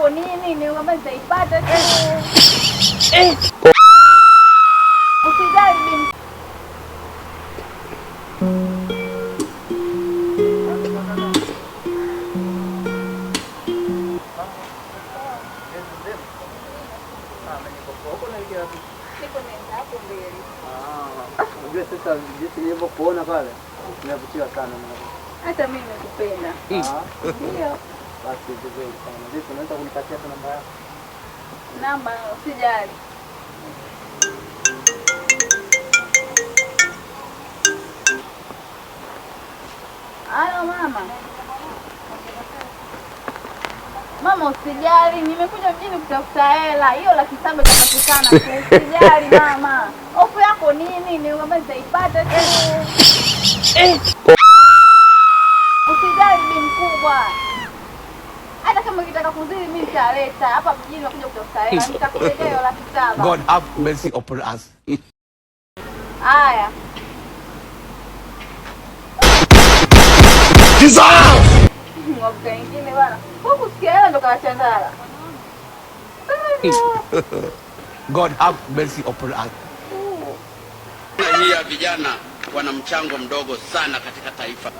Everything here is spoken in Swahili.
yako nini? Ni kwamba nitaipata tu. Usijali mimi. Unajua sasa jinsi nilivyokuona pale, nimevutiwa sana na hata mimi nakupenda. Ndio. Basi vizuri sana. Vipi unaweza kunipatia namba yako? Namba usijali. Halo mama. Mama usijali, nimekuja mjini kutafuta hela. Hiyo 700,000 itapatikana tu. Usijali mama. Hofu yako nini? Ni kwamba nitaipata tu. Usijali bi mkubwa. Hata kama ukitaka kuzidi mimi nitaleta. Hapa mjini nakuja kutafuta hela. Nitakuletea hiyo 700,000. God have mercy upon us. Haya. Mwaka ingine bwana. Huku sikia hela ndo kawachandala. God have mercy upon us. Hii ya vijana wana mchango mdogo sana katika taifa.